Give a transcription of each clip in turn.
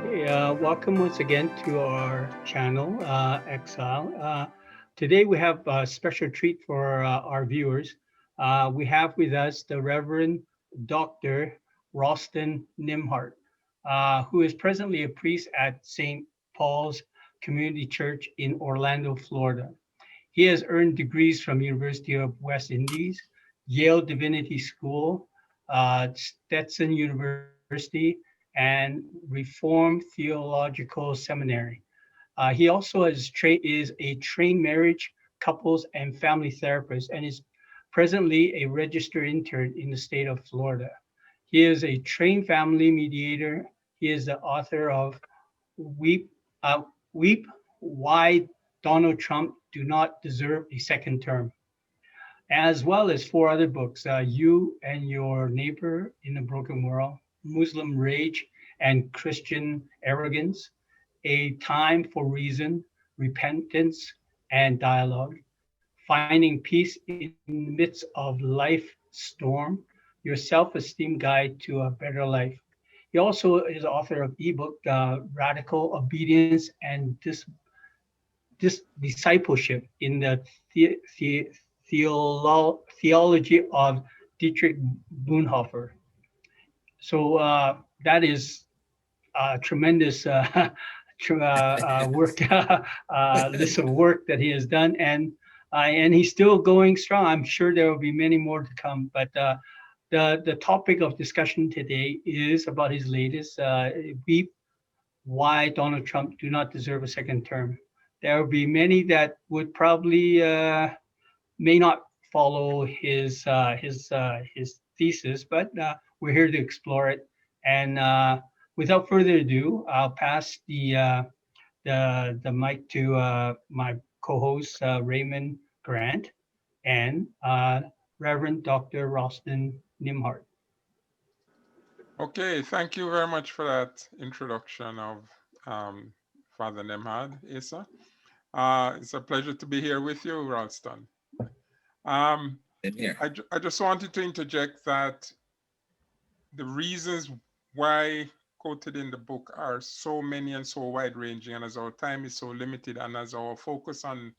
Hey, welcome once again to our channel, Exile. Today we have a special treat for our viewers. We have with us the Reverend Dr. Raulston Nembhard, who is presently a priest at St. Paul's Community Church in Orlando, Florida. He has earned degrees from University of West Indies, Yale Divinity School, Stetson University, and Reformed Theological Seminary. He also is a trained marriage, couples, and family therapist, and is presently a registered intern in the state of Florida. He is a trained family mediator. He is the author of Weep, Weep Why Donald Trump Do Not Deserve a Second Term, as well as four other books: You and Your Neighbor in a Broken World, Muslim Rage and Christian Arrogance, A Time for Reason, Repentance and Dialogue, Finding Peace in the Midst of Life Storm, Your Self-Esteem Guide to a Better Life. He also is author of ebook Radical Obedience and Discipleship in the, Theology of Dietrich Bonhoeffer. So that is tremendous work, list of work that he has done, and he's still going strong. I'm sure there will be many more to come. But the topic of discussion today is about his latest beep: Why Donald Trump Do Not Deserve a Second Term. There will be many that would probably may not follow his thesis, but we're here to explore it. And without further ado, I'll pass the mic to my co-host Raymond Grant and Reverend Dr. Raulston Nembhard. Okay, thank you very much for that introduction of Father Nembhard, Asa. It's a pleasure to be here with you, Ralston. I just wanted to interject that the reasons why quoted in the book are so many and so wide-ranging, and as our time is so limited, and as our focus on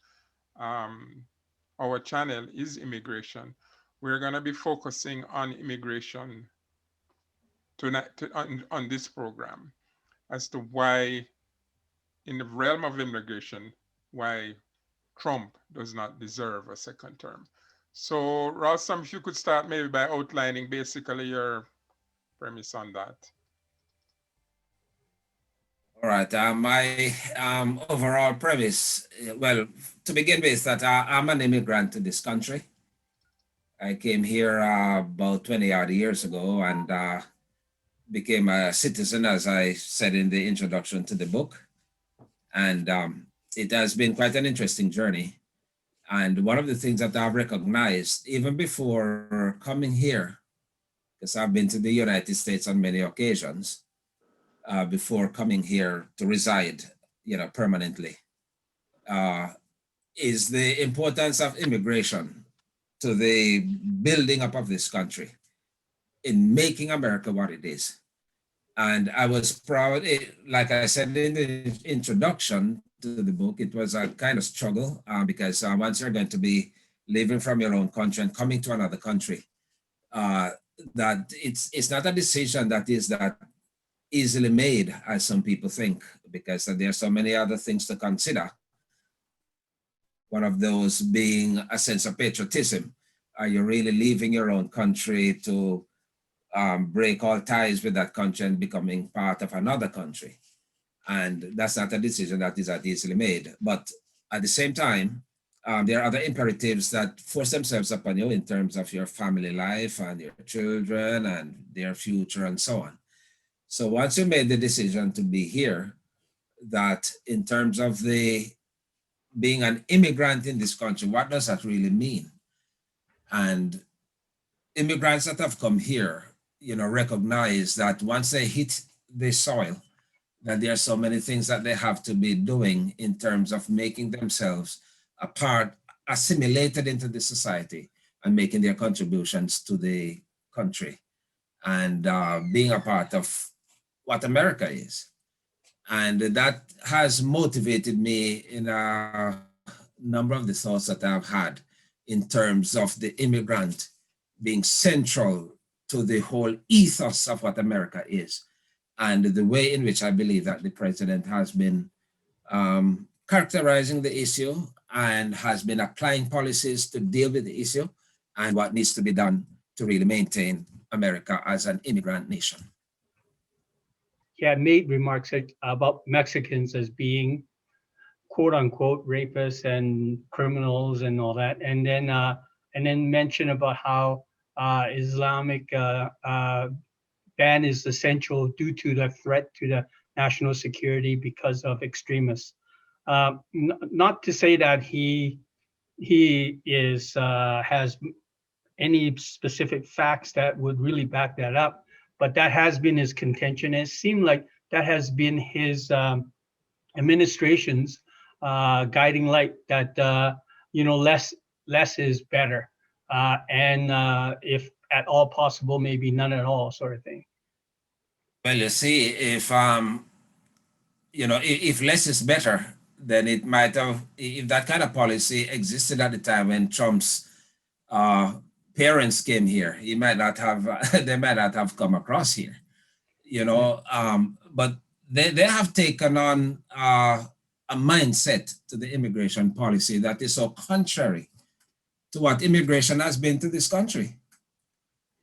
our channel is immigration, we're going to be focusing on immigration tonight on this program as to why, in the realm of immigration, why Trump does not deserve a second term. So, Ralston, if you could start maybe by outlining basically your premise on that. All right. My overall premise, well, to begin with, that I'm an immigrant to this country. I came here about 20 odd years ago and became a citizen, as I said in the introduction to the book. And it has been quite an interesting journey. And one of the things that I've recognized, even before coming here, because I've been to the United States on many occasions, before coming here to reside, permanently, is the importance of immigration to the building up of this country in making America what it is. And I was proud, like I said in the introduction to the book, it was a kind of struggle because once you're going to be living from your own country and coming to another country, that it's not a decision that is that easily made, as some people think, because there are so many other things to consider. One of those being a sense of patriotism. Are you really leaving your own country to break all ties with that country and becoming part of another country? And that's not a decision that is that easily made. But at the same time, there are other imperatives that force themselves upon you in terms of your family life and your children and their future and so on. So once you made the decision to be here, that in terms of the being an immigrant in this country, what does that really mean? And immigrants that have come here, recognize that once they hit the soil, that there are so many things that they have to be doing in terms of making themselves a part, assimilated into the society and making their contributions to the country and being a part of what America is. And that has motivated me in a number of the thoughts that I've had in terms of the immigrant being central to the whole ethos of what America is, and the way in which I believe that the president has been characterizing the issue and has been applying policies to deal with the issue and what needs to be done to really maintain America as an immigrant nation. Yeah, made remarks about Mexicans as being quote unquote rapists and criminals and all that, and then mention about how Islamic ban is essential due to the threat to the national security because of extremists. Not to say that he is has any specific facts that would really back that up, but that has been his contention. It seemed like that has been his administration's guiding light, that less is better, and if at all possible, maybe none at all, sort of thing. Well, you see, if less is better, then it might have, if that kind of policy existed at the time when Trump's parents came here, he might not have, they might not have come across here, but they have taken on a mindset to the immigration policy that is so contrary to what immigration has been to this country.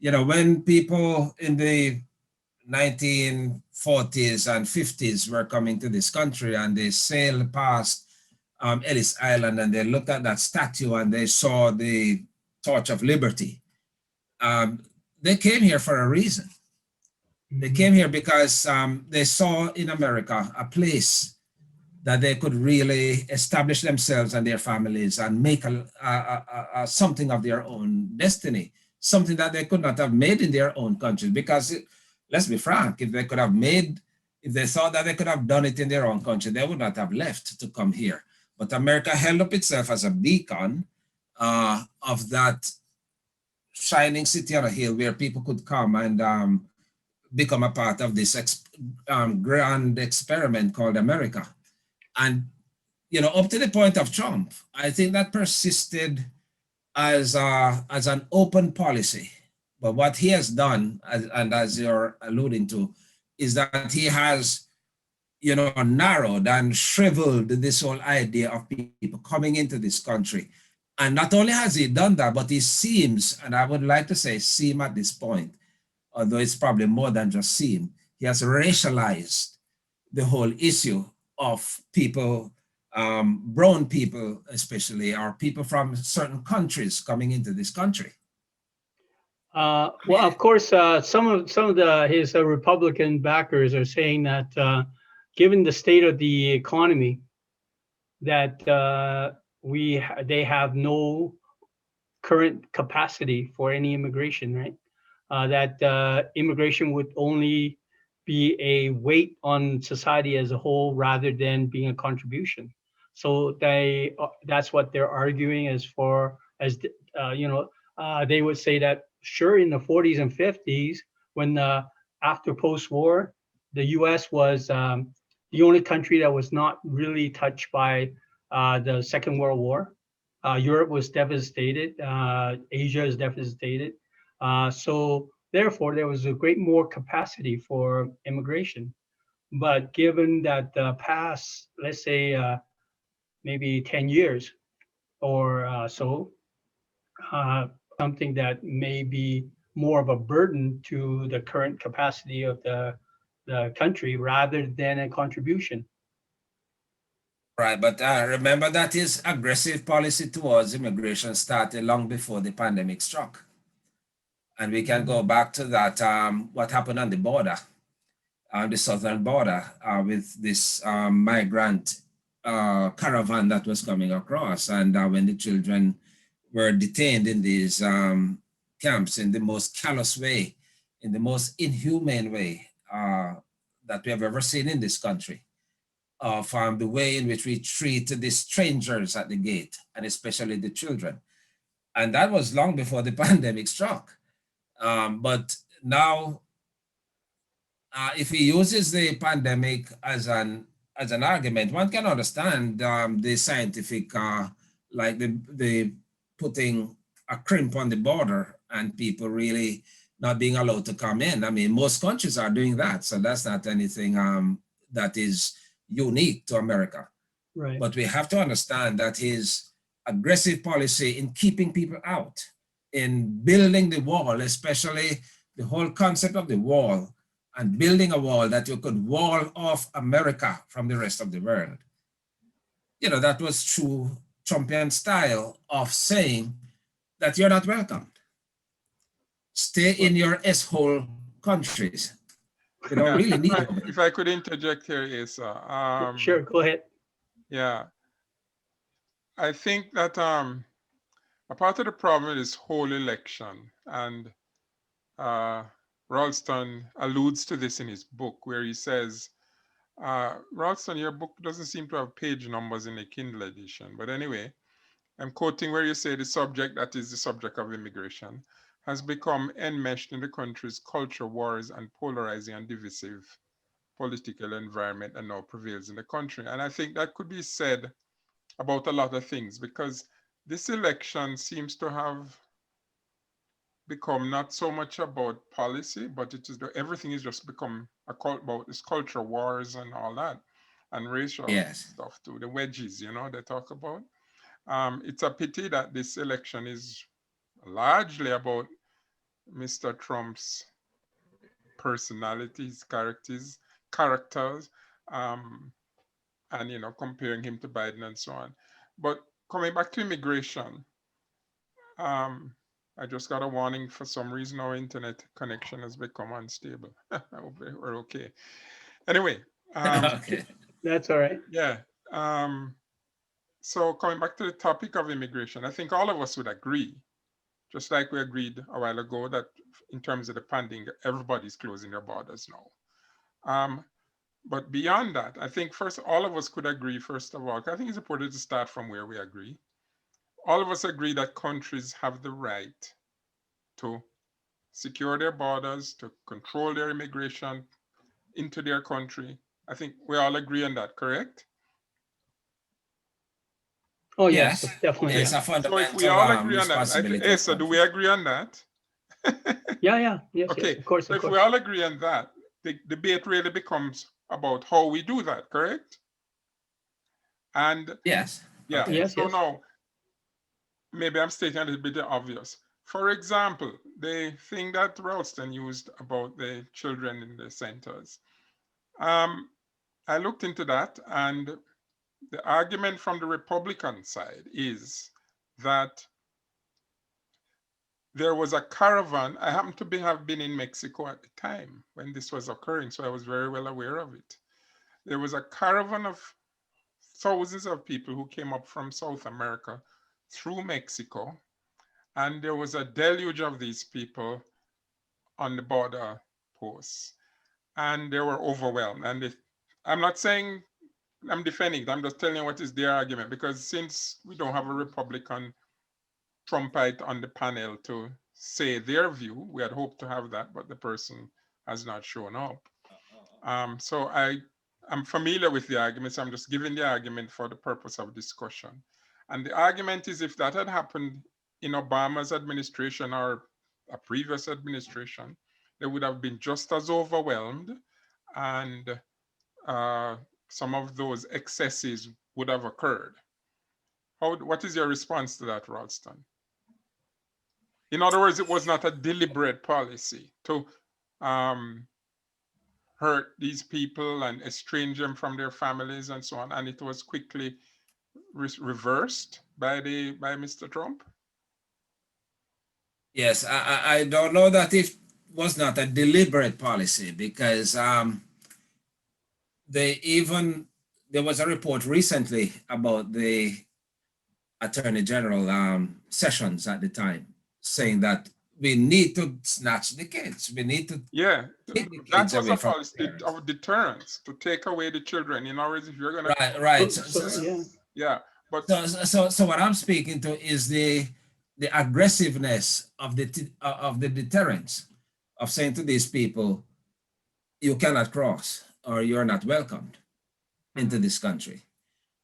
When people in the 1940s and 50s were coming to this country and they sailed past Ellis Island and they looked at that statue and they saw the Torch of Liberty. They came here for a reason. They came here because they saw in America a place that they could really establish themselves and their families and make something of their own destiny, something that they could not have made in their own country. Because let's be frank, if they thought that they could have done it in their own country, they would not have left to come here. But America held up itself as a beacon of that shining city on a hill where people could come and become a part of this grand experiment called America. And, up to the point of Trump, I think that persisted as an open policy. But what he has done, and as you're alluding to, is that he has, narrowed and shriveled this whole idea of people coming into this country. And not only has he done that, but he seems, and I would like to say seem at this point, although it's probably more than just seem, he has racialized the whole issue of people, brown people especially, or people from certain countries coming into this country. Well, of course, some of his Republican backers are saying that given the state of the economy, that they have no current capacity for any immigration, right? That immigration would only be a weight on society as a whole rather than being a contribution. So that's what they're arguing as far as they would say that sure, in the 40s and 50s, when after post-war, the U.S. was the only country that was not really touched by the Second World War. Europe was devastated. Asia is devastated. So therefore, there was a great more capacity for immigration. But given that the past, let's say, maybe 10 years or something that may be more of a burden to the current capacity of the country rather than a contribution. Right, but remember that his aggressive policy towards immigration started long before the pandemic struck. And we can go back to that, what happened on the border, the southern border, with this migrant caravan that was coming across. And when the children were detained in these camps in the most callous way, in the most inhumane way that we have ever seen in this country, of the way in which we treat the strangers at the gate, and especially the children. And that was long before the pandemic struck. But now, if he uses the pandemic as an argument, one can understand the scientific, like the putting a crimp on the border and people really not being allowed to come in. I mean, most countries are doing that, so that's not anything that is unique to America. Right. But we have to understand that his aggressive policy in keeping people out, in building the wall, especially the whole concept of the wall, and building a wall that you could wall off America from the rest of the world. You know, that was true Trumpian style of saying that you're not welcome. Stay in your S-hole countries. We don't really need you. If I could interject here, Asa. Sure, go ahead. Yeah, I think that a part of the problem is whole election, and Raulston alludes to this in his book where he says, Raulston, your book doesn't seem to have page numbers in the Kindle edition, but anyway, I'm quoting where you say the subject, that is the subject of immigration, has become enmeshed in the country's culture wars and polarizing and divisive political environment that now prevails in the country. And I think that could be said about a lot of things, because this election seems to have become not so much about policy, but it is everything is just become about this culture wars and all that, and racial stuff too, the wedges, you know, they talk about. It's a pity that this election is largely about Mr. Trump's personality, his characters, and, you know, comparing him to Biden and so on. But coming back to immigration, I just got a warning. For some reason, our internet connection has become unstable. I hope we're okay. Anyway. Okay. That's all right. Yeah. So coming back to the topic of immigration, I think all of us would agree, just like we agreed a while ago, that in terms of the pandemic, everybody's closing their borders now. But beyond that, I think first, all of us could agree, first of all, I think it's important to start from where we agree. All of us agree that countries have the right to secure their borders, to control their immigration into their country. I think we all agree on that, correct? Oh, yes, definitely. It's a fundamental so if we all agree on that, responsibility. So do we agree on that? Yeah, yes, okay, yes, of course. So if we all agree on that, the debate really becomes about how we do that, correct? And yes. Yeah, Yes, so yes. now, maybe I'm stating a little bit obvious. For example, the thing that Raulston used about the children in the centers. I looked into that, and the argument from the Republican side is that there was a caravan. I happened to have been in Mexico at the time when this was occurring, so I was very well aware of it. There was a caravan of thousands of people who came up from South America through Mexico, and there was a deluge of these people on the border posts, and they were overwhelmed. And I'm not saying I'm defending it, I'm just telling you what is their argument, because since we don't have a Republican Trumpite on the panel to say their view, we had hoped to have that, but the person has not shown up. So I'm familiar with the arguments. I'm just giving the argument for the purpose of discussion. And the argument is, if that had happened in Obama's administration or a previous administration, they would have been just as overwhelmed, and some of those excesses would have occurred. What is your response to that, Raulston? In other words, it was not a deliberate policy to hurt these people and estrange them from their families and so on, and it was quickly reversed by Mr. Trump? Yes, I don't know that it was not a deliberate policy, because there was a report recently about the Attorney General Sessions at the time, saying that we need to snatch the kids. We need to take the kids that was away a from policy of deterrence, to take away the children. In other words, if you're going to right. So what I'm speaking to is the aggressiveness of the deterrence, of saying to these people, you cannot cross or you're not welcomed into this country.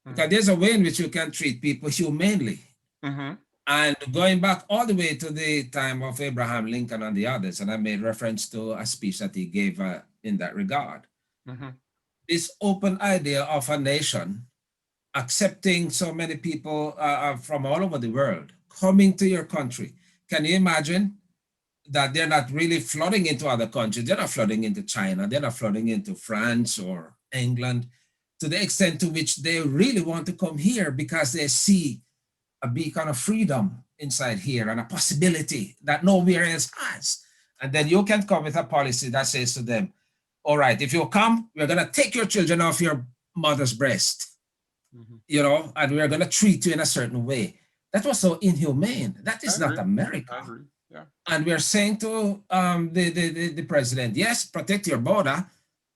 Because there's a way in which you can treat people humanely. And going back all the way to the time of Abraham Lincoln and the others, and I made reference to a speech that he gave in that regard. This open idea of a nation accepting so many people from all over the world coming to your country. Can you imagine that they're not really flooding into other countries? They're not flooding into China. They're not flooding into France or England to the extent to which they really want to come here because they see a beacon of freedom inside here and a possibility that nowhere else has. And then you can come with a policy that says to them, all right, if you come, we're going to take your children off your mother's breast, you know, and we're going to treat you in a certain way. That was so inhumane. That is not America. Yeah. And we're saying to the president, yes, protect your border.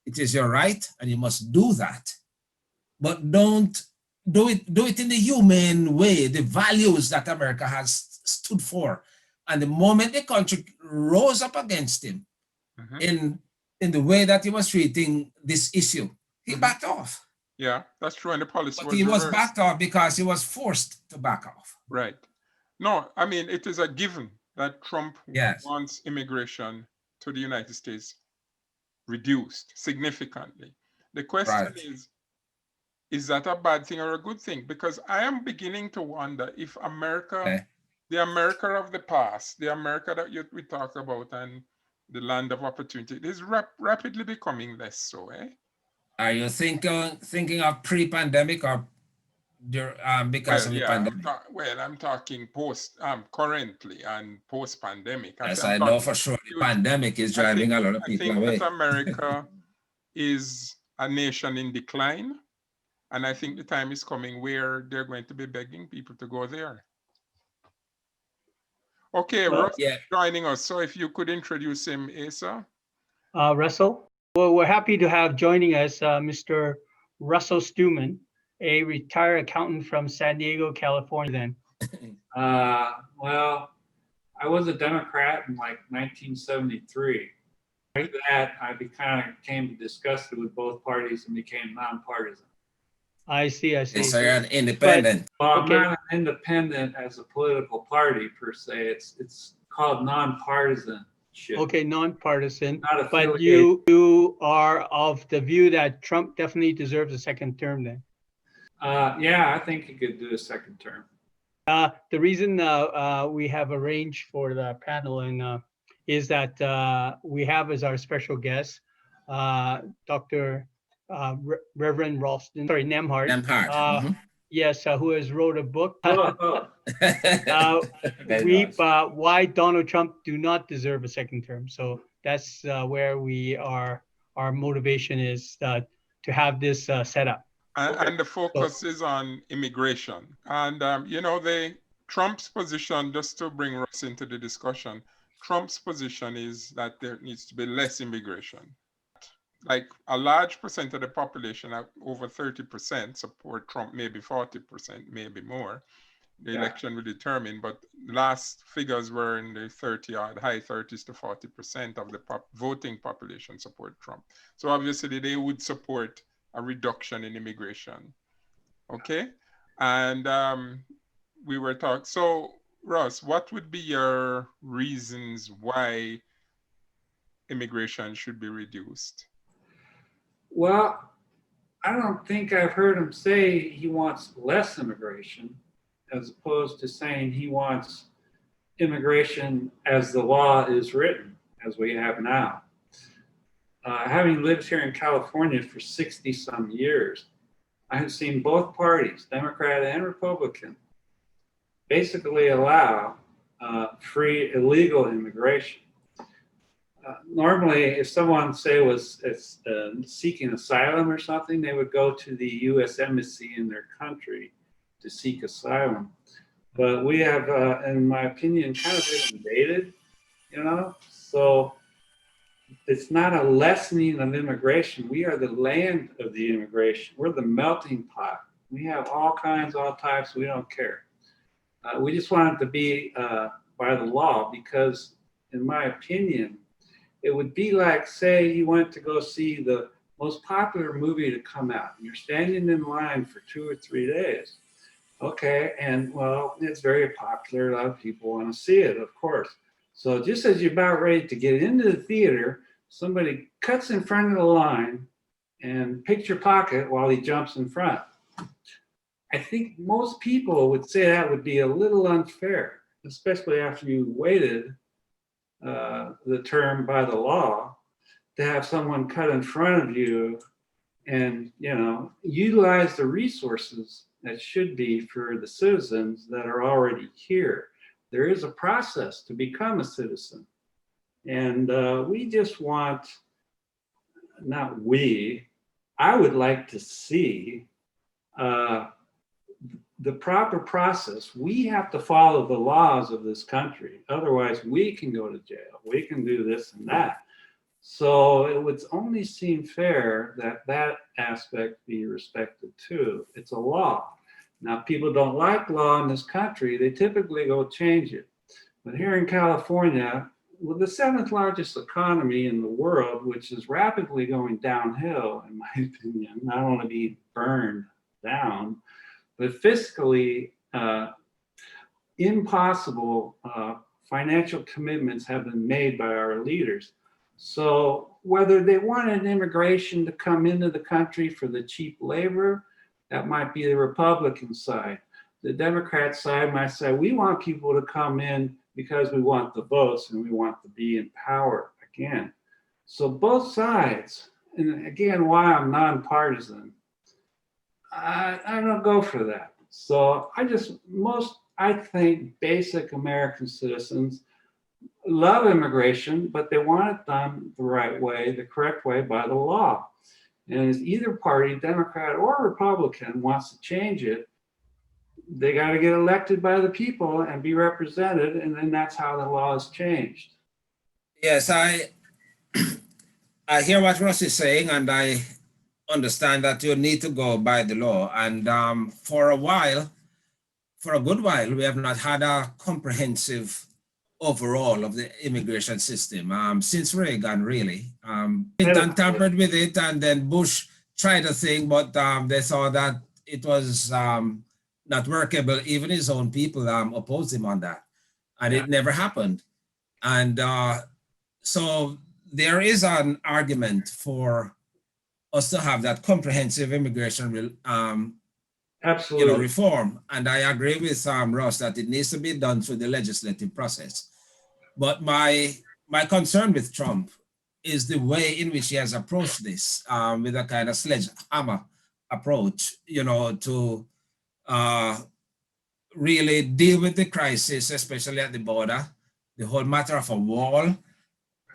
It is your right, and you must do that. But don't do it in the humane way, the values that America has stood for. And the moment the country rose up against him in the way that he was treating this issue, he backed off. Yeah, that's true. And the policy but was he was reversed. backed off because he was forced to back off. Right. No, I mean, it is a given that Trump wants immigration to the United States reduced significantly. The question is that a bad thing or a good thing? Because I am beginning to wonder if America, the America of the past, the America that we talked about and the land of opportunity, is rapidly becoming less so, eh? Are you thinking of pre-pandemic or because of the pandemic? I'm talking post, currently and post-pandemic. Yes, I know for sure the pandemic is driving a lot of people away. I think that America is a nation in decline, and I think the time is coming where they're going to be begging people to go there. Okay, Russ joining us. So if you could introduce him, Asa. Russell. Well, we're happy to have joining us Mr. Russell Stumman, a retired accountant from San Diego, California then. Well, I was a Democrat in like 1973. After that, I kind of came disgusted with both parties and became nonpartisan. I see. So you're an independent. Well, I'm not an independent as a political party per se. It's called nonpartisan. Okay, nonpartisan. Not but you are of the view that Trump definitely deserves a second term then? Yeah, I think he could do a second term. The reason we have arranged for the panel and is that we have as our special guest Dr. Reverend Raulston Nembhard. Yes, who has wrote a book. Why Donald Trump do not deserve a second term. So that's where we are. Our motivation is to have this set up. And the focus is on immigration. And, you know, Trump's position, just to bring Russ into the discussion, Trump's position is that there needs to be less immigration. Like a large percent of the population, over 30%, support Trump, maybe 40%, maybe more. The election will determine, but last figures were in the high 30s to 40% of the voting population support Trump. So obviously they would support a reduction in immigration. Okay, and we were talking. So Ross, what would be your reasons why immigration should be reduced? Well, I don't think I've heard him say he wants less immigration, as opposed to saying he wants immigration as the law is written, as we have now. Having lived here in California for 60-some years, I have seen both parties, Democrat and Republican, basically allow free illegal immigration. Normally, if someone, say, was seeking asylum or something, they would go to the U.S. Embassy in their country to seek asylum. But we have, in my opinion, kind of been invaded, you know? So it's not a lessening of immigration. We are the land of the immigration. We're the melting pot. We have all kinds, all types. We don't care. We just want it to be by the law because, in my opinion, It would be like, say you went to go see the most popular movie to come out, and you're standing in line for 2 or 3 days. Okay, and well, it's very popular. A lot of people want to see it, of course. So just as you're about ready to get into the theater, somebody cuts in front of the line and picks your pocket while he jumps in front. I think most people would say that would be a little unfair, especially after you waited the term by the law to have someone cut in front of you and, you know, utilize the resources that should be for the citizens that are already here. There is a process to become a citizen. And we just want, not we, I would like to see the proper process. We have to follow the laws of this country. Otherwise, we can go to jail. We can do this and that. So it would only seem fair that that aspect be respected too. It's a law. Now, people don't like law in this country. They typically go change it. But here in California, with the 7th largest economy in the world, which is rapidly going downhill, in my opinion, I don't want to be burned down, but fiscally impossible financial commitments have been made by our leaders. So whether they wanted immigration to come into the country for the cheap labor, that might be the Republican side. The Democrat side might say, we want people to come in because we want the votes and we want to be in power again. So both sides, and again, why I'm nonpartisan, I don't go for that. So I think basic American citizens love immigration, but they want it done the right way, the correct way by the law. And if either party, Democrat or Republican, wants to change it, they got to get elected by the people and be represented, and then that's how the law is changed. Yes, I hear what Ross is saying, and I understand that you need to go by the law. And for a good while, we have not had a comprehensive overall of the immigration system since Reagan, really. Clinton tampered with it, and then Bush tried a thing, but they saw that it was not workable. Even his own people opposed him on that, and it never happened. And so there is an argument for us to have that comprehensive immigration Absolutely. reform. And I agree with Ross that it needs to be done through the legislative process. But my concern with Trump is the way in which he has approached this with a kind of sledgehammer approach, to really deal with the crisis, especially at the border, the whole matter of a wall,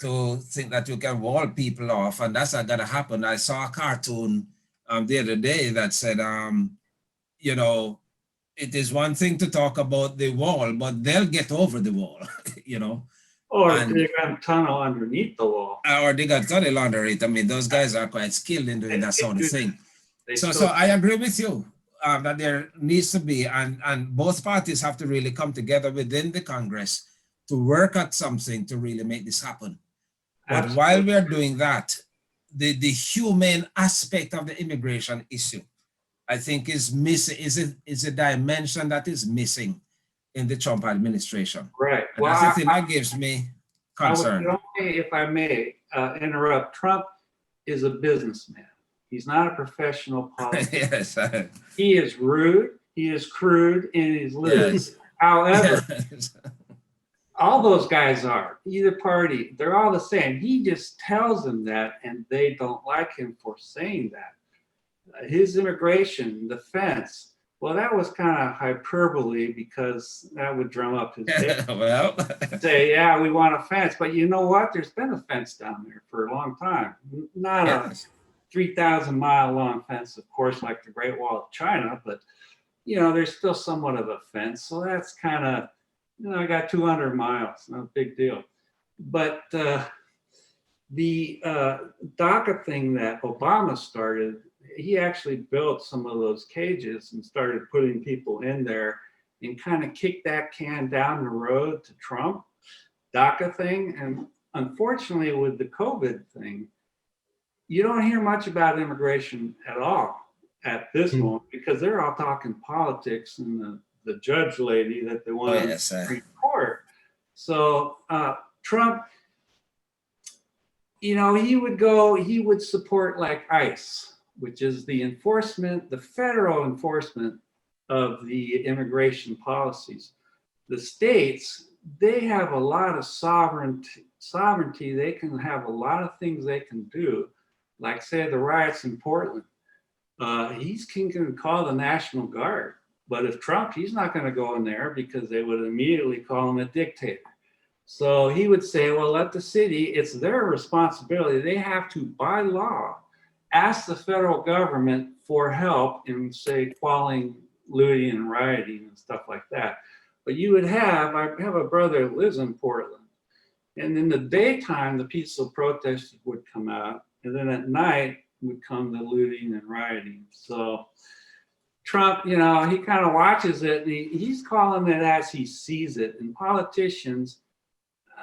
to think that you can wall people off, and that's not gonna happen. I saw a cartoon the other day that said, it is one thing to talk about the wall, but they'll get over the wall, Or they got a tunnel underneath the wall. Or they got tunnel under it. I mean, those guys are quite skilled in doing that sort of thing. So I agree with you that there needs to be, and both parties have to really come together within the Congress to work at something to really make this happen. But Absolutely. while we are doing that, the humane aspect of the immigration issue, I think is missing, is a dimension that is missing in the Trump administration. Right. And that's the thing that gives me concern. If I may interrupt, Trump is a businessman. He's not a professional politician. Yes. He is rude, he is crude, and he's lewd. Yes. However, Yes. all those guys are, either party, they're all the same. He just tells them that, and they don't like him for saying that. His immigration, the fence, well, that was kind of hyperbole because that would drum up his base. Well, Say, yeah, we want a fence. But you know what? There's been a fence down there for a long time. Not yes. a 3,000-mile long fence, of course, like the Great Wall of China, but, there's still somewhat of a fence. So that's kind of, I got 200 miles, no big deal. But the DACA thing that Obama started, he actually built some of those cages and started putting people in there and kind of kicked that can down the road to Trump, DACA thing. And unfortunately, with the COVID thing, you don't hear much about immigration at all at this Hmm. moment because they're all talking politics and the judge lady that they want to yes, Supreme Court. So Trump, he would support like ICE, which is the federal enforcement of the immigration policies. The states, they have a lot of sovereignty. They can have a lot of things they can do, like say the riots in Portland. He can call the National Guard, but if Trump, he's not going to go in there because they would immediately call him a dictator. So he would say, well, let the city, it's their responsibility. They have to, by law, ask the federal government for help in, say, quelling looting and rioting and stuff like that. But I have a brother that lives in Portland. And in the daytime, the peaceful protesters would come out. And then at night would come the looting and rioting. So Trump, he kind of watches it and he's calling it as he sees it. And politicians,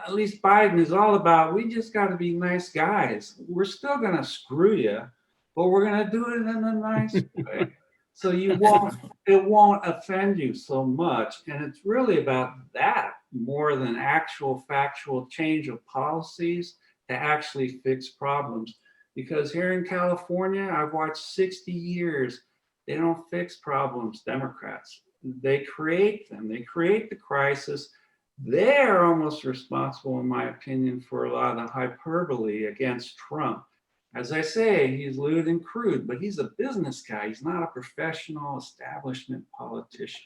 at least Biden, is all about, we just got to be nice guys. We're still going to screw you, but we're going to do it in a nice way. So it won't offend you so much. And it's really about that more than actual factual change of policies to actually fix problems. Because here in California, I've watched 60 years, they don't fix problems, Democrats. They create them. They create the crisis. They're almost responsible, in my opinion, for a lot of the hyperbole against Trump. As I say, he's lewd and crude, but he's a business guy. He's not a professional establishment politician.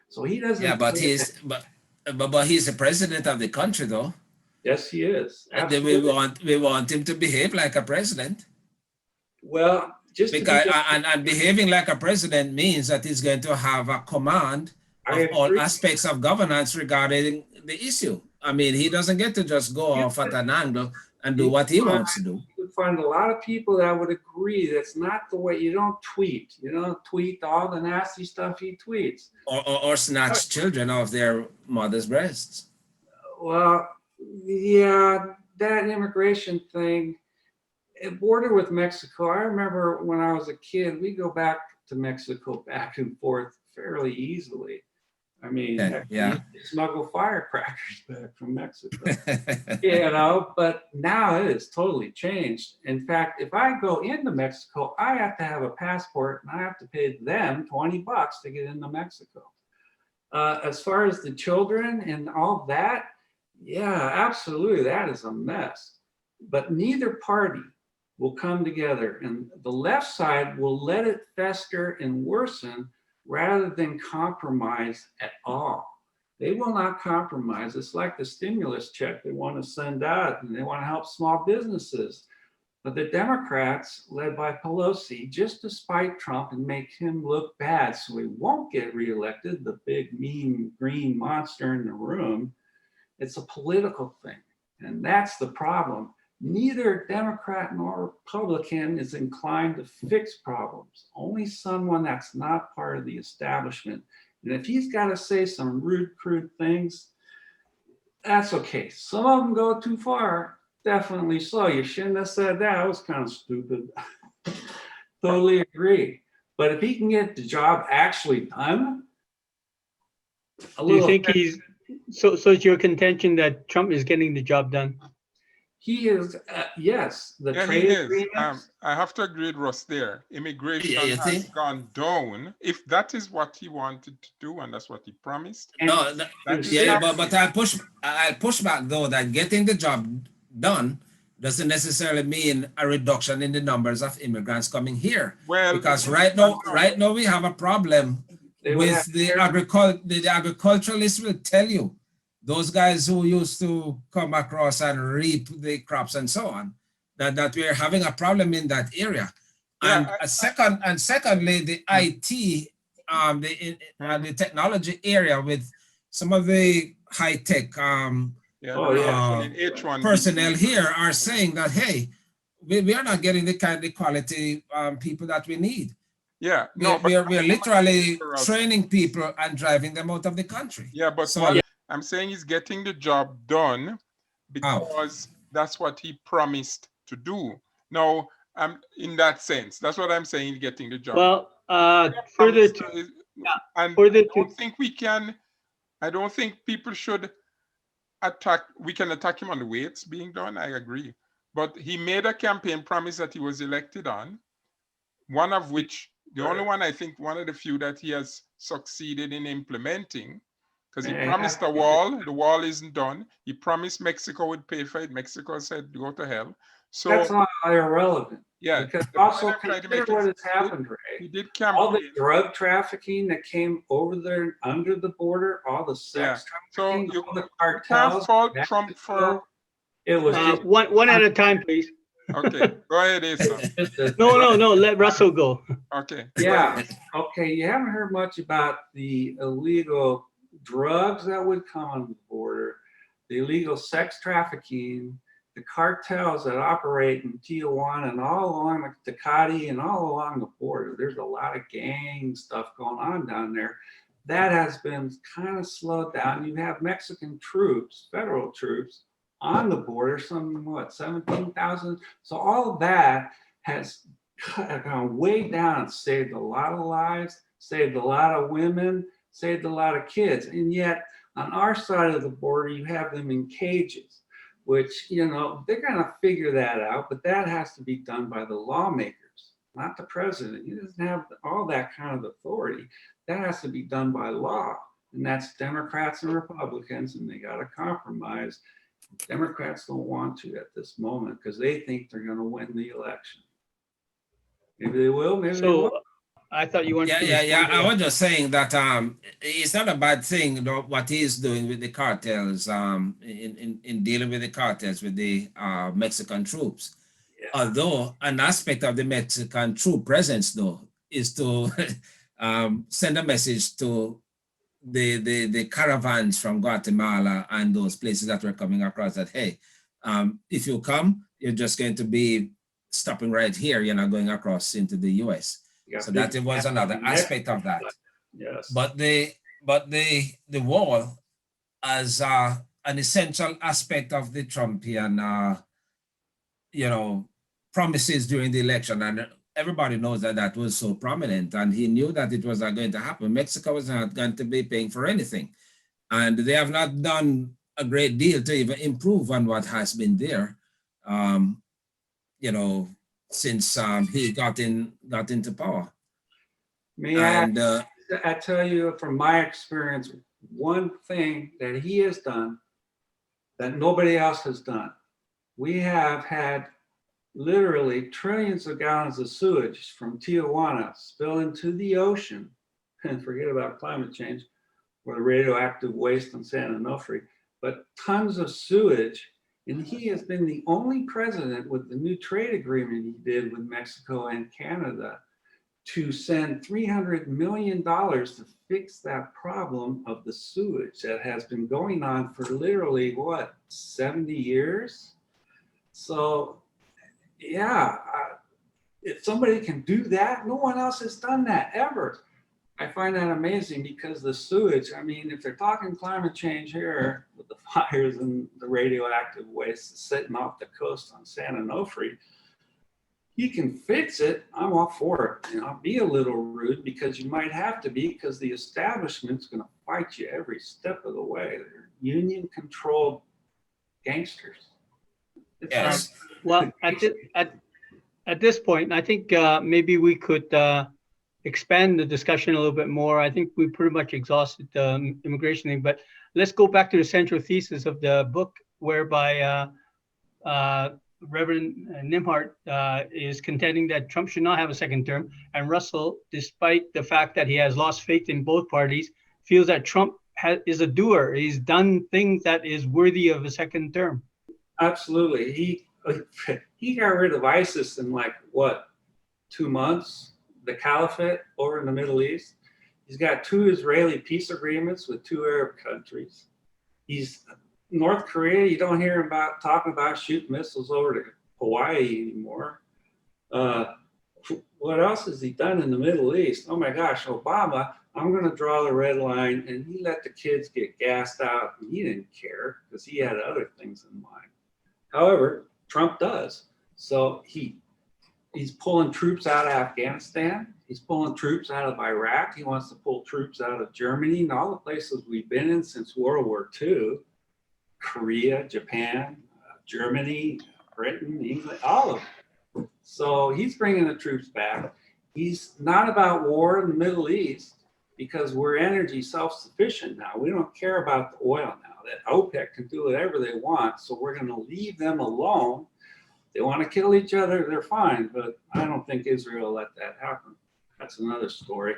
So he doesn't. Yeah, but he's the president of the country, though. Yes, he is. And then we want him to behave like a president. Well, and behaving like a president means that he's going to have a command of all aspects of governance regarding the issue. I mean, he doesn't get to just go off at an angle and do what he wants to do. You would find a lot of people that would agree that's not the way. You don't tweet. You don't tweet all the nasty stuff he tweets. Or snatch children off their mother's breasts. Well, yeah, that immigration thing, it bordered with Mexico. I remember when I was a kid, we go back to Mexico back and forth fairly easily. I mean, yeah. Smuggle firecrackers back from Mexico, but now it has totally changed. In fact, if I go into Mexico, I have to have a passport and I have to pay them $20 to get into Mexico. As far as the children and all that, yeah, absolutely, that is a mess. But neither party will come together, and the left side will let it fester and worsen rather than compromise at all. They will not compromise. It's like the stimulus check they want to send out, and they want to help small businesses. But the Democrats, led by Pelosi, just to spite Trump and make him look bad so he won't get reelected, the big, mean, green monster in the room, it's a political thing. And that's the problem. Neither Democrat nor Republican is inclined to fix problems. Only someone that's not part of the establishment. And if he's got to say some rude, crude things, that's okay. Some of them go too far, definitely so. You shouldn't have said that. That was kind of stupid. Totally agree. But if he can get the job actually done, do you think so it's your contention that Trump is getting the job done? He is, yes. The trade agreements. I have to agree with Russ there. Immigration has gone down. If that is what he wanted to do and that's what he promised. But I'll push back though that getting the job done doesn't necessarily mean a reduction in the numbers of immigrants coming here. Well, because right now we have a problem with the agriculturalists will tell you. Those guys who used to come across and reap the crops and so on, that we're having a problem in that area. And secondly, the IT, the technology area with some of the high tech personnel here are saying that, hey, we are not getting the kind of quality people that we need. Yeah, we're literally training people and driving them out of the country. Yeah, but I'm saying he's getting the job done because that's what he promised to do. Now, in that sense, that's what I'm saying, getting the job. Well, Promise further to, is- yeah, and further I to, don't think we can, I don't think people should we can attack him on the way it's being done, I agree. But he made a campaign promise that he was elected on, one of which, the only one, I think, one of the few that he has succeeded in implementing, because he promised a wall, the wall isn't done. He promised Mexico would pay for it. Mexico said, go to hell. So That's all irrelevant. yeah, Because the point also I'm trying to consider make what is has happened, he Ray. did All the campaign. drug trafficking that came over there under the border, all the sex So trafficking, you all the can't cartels. fault Trump for. It was just one at a time, please. Okay, go ahead, Asa. No, let Russell go. Okay. Yeah. Okay. You haven't heard much about the illegal drugs that would come on the border, the illegal sex trafficking, the cartels that operate in Tijuana and all along the Tecate and all along the border. There's a lot of gang stuff going on down there. That has been kind of slowed down. You have Mexican troops, federal troops, on the border, some 17,000. So all of that has gone way down, saved a lot of lives, saved a lot of women, saved a lot of kids. And yet on our side of the border, you have them in cages, which, they're gonna figure that out, but that has to be done by the lawmakers, not the president. He doesn't have all that kind of authority. That has to be done by law. And that's Democrats and Republicans, and they gotta compromise. Democrats don't want to at this moment because they think they're gonna win the election. Maybe they will, maybe they won't. So I thought you wanted to Yeah. respond to I that. was just saying that it's not a bad thing what he's doing with the cartels, in dealing with the cartels with the Mexican troops. Yeah. Although an aspect of the Mexican troop presence, though, is to send a message to the caravans from Guatemala and those places that were coming across that, hey, if you come, you're just going to be stopping right here. You're not going across into the US. So that it was another aspect of that. Yes. But the wall as an essential aspect of the Trumpian promises during the election, and everybody knows that was so prominent, and he knew that it was not going to happen. Mexico was not going to be paying for anything, and they have not done a great deal to even improve on what has been there, since he got into power. And I tell you from my experience, one thing that he has done that nobody else has done. We have had literally trillions of gallons of sewage from Tijuana spill into the ocean, and forget about climate change or the radioactive waste on San Onofre, but tons of sewage. And he has been the only president with the new trade agreement he did with Mexico and Canada to send $300 million to fix that problem of the sewage that has been going on for literally, 70 years? So, yeah, if somebody can do that, no one else has done that ever. I find that amazing because the sewage, if they're talking climate change here with the fires and the radioactive waste sitting off the coast on San Onofre, he can fix it. I'm all for it. I'll be a little rude because you might have to be, because the establishment's going to fight you every step of the way. They're union-controlled gangsters. Yes. Well, at this point, I think maybe we could expand the discussion a little bit more. I think we pretty much exhausted the immigration thing, but let's go back to the central thesis of the book, whereby Reverend Nembhard is contending that Trump should not have a second term, and Russell, despite the fact that he has lost faith in both parties, feels that Trump is a doer. He's done things that is worthy of a second term. Absolutely. He got rid of ISIS in 2 months, the caliphate over in the Middle East. He's got 2 Israeli peace agreements with 2 Arab countries. North Korea, you don't hear about talking about shooting missiles over to Hawaii anymore. What else has he done in the Middle East? Oh my gosh, Obama, I'm going to draw the red line, and he let the kids get gassed out, and he didn't care because he had other things in mind. However, Trump does. So he's pulling troops out of Afghanistan. He's pulling troops out of Iraq. He wants to pull troops out of Germany and all the places we've been in since World War II, Korea, Japan, Germany, Britain, England, all of them. So he's bringing the troops back. He's not about war in the Middle East because we're energy self-sufficient now. We don't care about the oil now. That OPEC can do whatever they want. So we're going to leave them alone. They want to kill each other, they're fine. But I don't think Israel will let that happen. That's another story.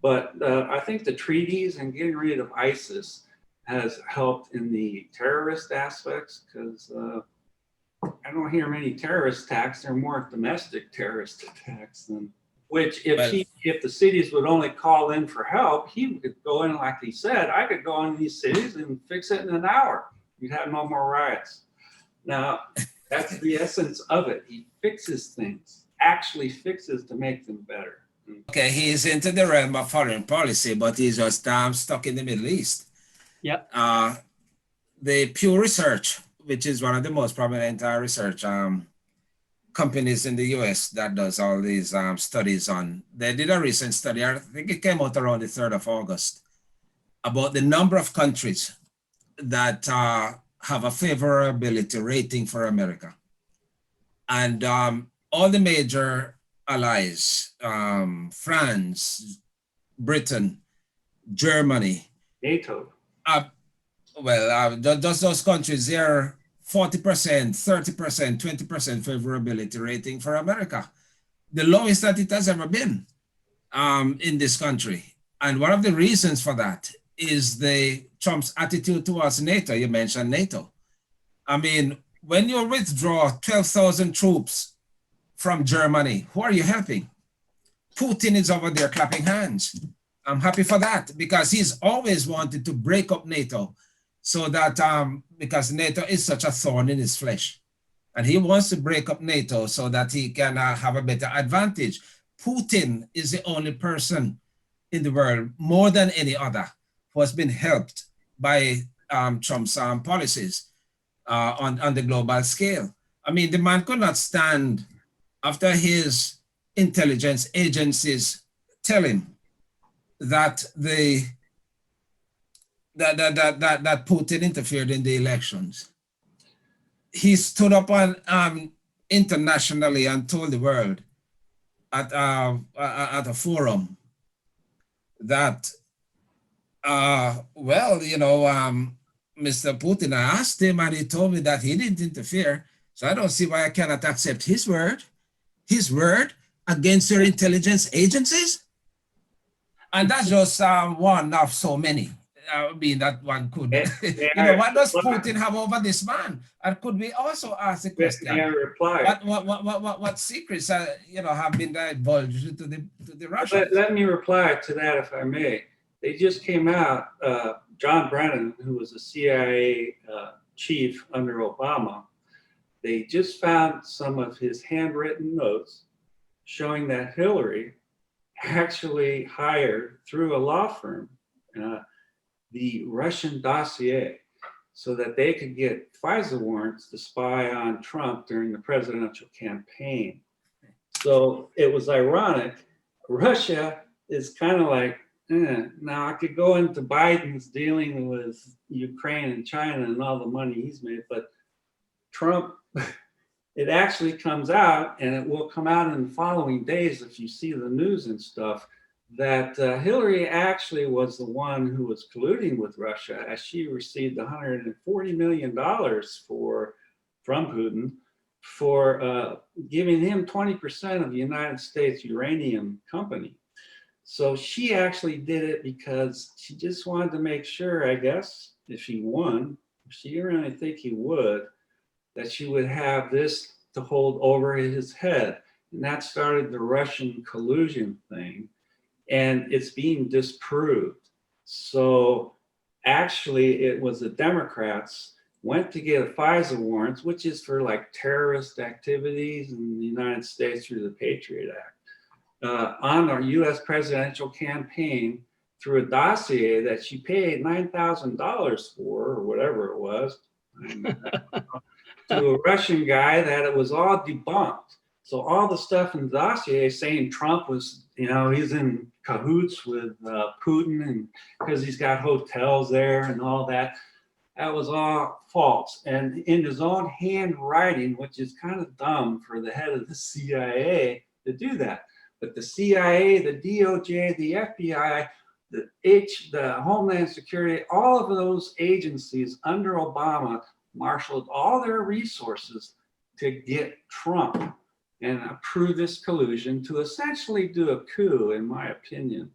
But I think the treaties and getting rid of ISIS has helped in the terrorist aspects because I don't hear many terrorist attacks. They're more domestic terrorist attacks than which if the cities would only call in for help, he could go in like he said, I could go in these cities and fix it in an hour. You'd have no more riots. Now, that's the essence of it. He fixes things, actually fixes to make them better. Okay, he's into the realm of foreign policy, but he's just stuck in the Middle East. Yep. The Pew Research, which is one of the most prominent research companies in the US that does all these studies on, they did a recent study, I think it came out around the 3rd of August, about the number of countries that have a favorability rating for America. And all the major allies, France, Britain, Germany, NATO. Just those countries, they're 40%, 30%, 20% favorability rating for America. The lowest that it has ever been in this country. And one of the reasons for that is Trump's attitude towards NATO. You mentioned NATO. I mean, when you withdraw 12,000 troops from Germany, who are you helping? Putin is over there clapping hands. I'm happy for that because he's always wanted to break up NATO so that, because NATO is such a thorn in his flesh. And he wants to break up NATO so that he can have a better advantage. Putin is the only person in the world, more than any other, who has been helped by Trump's policies on the global scale. I mean, the man could not stand after his intelligence agencies tell him that that Putin interfered in the elections. He stood up on internationally and told the world at a forum that, Mr. Putin, I asked him and he told me that he didn't interfere. So I don't see why I cannot accept his word against your intelligence agencies. And that's just one of so many. I mean, that one could, what does Putin have over this man? And could we also ask the question, what secrets, have been divulged to the Russians? Let me reply to that, if I may. They just came out, John Brennan, who was a CIA chief under Obama, they just found some of his handwritten notes showing that Hillary actually hired through a law firm the Russian dossier so that they could get FISA warrants to spy on Trump during the presidential campaign. So it was ironic. Russia is kind of like, now I could go into Biden's dealing with Ukraine and China and all the money he's made, but Trump, it actually comes out, and it will come out in the following days if you see the news and stuff, that Hillary actually was the one who was colluding with Russia, as she received $140 million from Putin for giving him 20% of the United States uranium company. So she actually did it because she just wanted to make sure, I guess, if he won, she didn't really think he would, that she would have this to hold over his head. And that started the Russian collusion thing. And it's being disproved. So actually, it was the Democrats went to get a FISA warrants, which is for like terrorist activities in the United States through the Patriot Act, on our US presidential campaign through a dossier that she paid $9,000 for, or whatever it was, to a Russian guy that it was all debunked. So all the stuff in the dossier saying Trump was, he's in cahoots with Putin and because he's got hotels there and all that, that was all false. And in his own handwriting, which is kind of dumb for the head of the CIA to do that. But the CIA, the DOJ, the FBI, the Homeland Security, all of those agencies under Obama marshaled all their resources to get Trump and approve this collusion to essentially do a coup, in my opinion.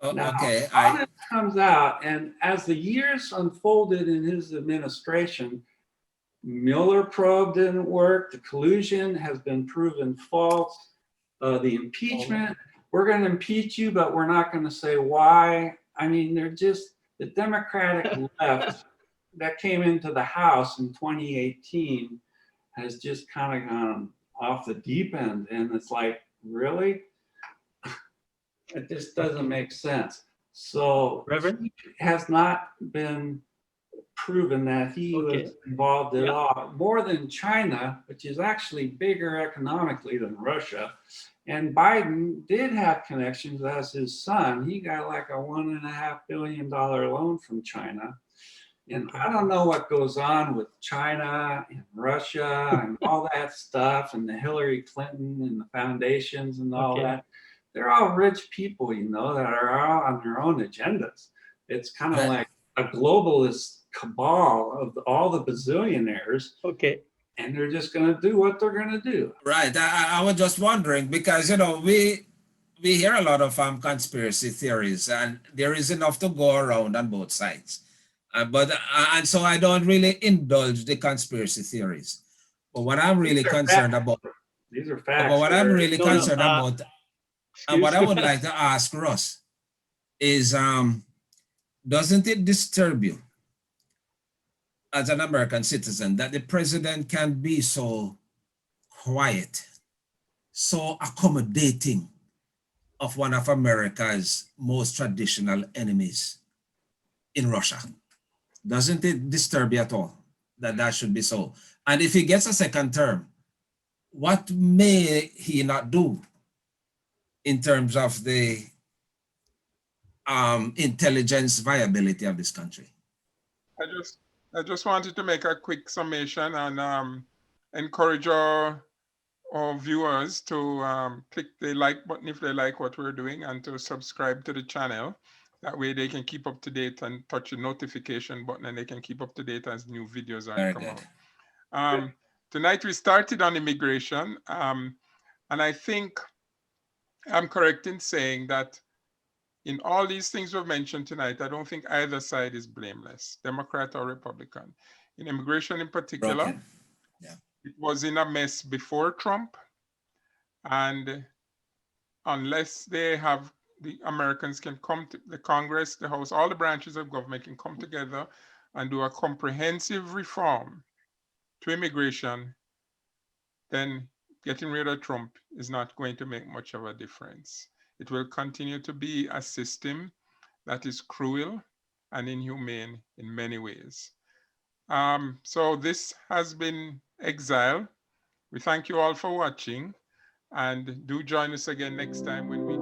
Now, Okay, all this comes out, and as the years unfolded in his administration, Mueller probe didn't work. The collusion has been proven false. The impeachment, we're going to impeach you, but we're not going to say why. I mean, they're just the Democratic left that came into the House in 2018 has just kind of gone off the deep end. And it's like, really? It just doesn't make sense. So Reverend? he has not been proven that he was involved at all, more than China, which is actually bigger economically than Russia. And Biden did have connections as his son. He got like a $1.5 billion loan from China. And I don't know what goes on with China and Russia and all that stuff and the Hillary Clinton and the foundations and all that. They're all rich people, that are all on their own agendas. It's kind of like a globalist cabal of all the bazillionaires. Okay. And they're just going to do what they're going to do. Right. I was just wondering because, we hear a lot of conspiracy theories and there is enough to go around on both sides. And so I don't really indulge the conspiracy theories. But what I'm really concerned about, these are facts. but what I'm really concerned about, and what I would me. like to ask Russ is, doesn't it disturb you as an American citizen that the president can be so quiet, so accommodating of one of America's most traditional enemies in Russia? Doesn't it disturb you at all that that should be so? And if he gets a second term, what may he not do in terms of the intelligence viability of this country? I just wanted to make a quick summation and encourage our viewers to click the like button if they like what we're doing and to subscribe to the channel. That way they can keep up to date and touch the notification button and they can keep up to date as new videos are come out. Tonight we started on immigration and I think I'm correct in saying that in all these things we've mentioned tonight, I don't think either side is blameless, Democrat or Republican. In immigration in particular, it was in a mess before Trump. And unless they have, the Americans can come to the Congress, the House, all the branches of government can come together and do a comprehensive reform to immigration, then getting rid of Trump is not going to make much of a difference. It will continue to be a system that is cruel and inhumane in many ways. So this has been Exile. We thank you all for watching and do join us again next time when we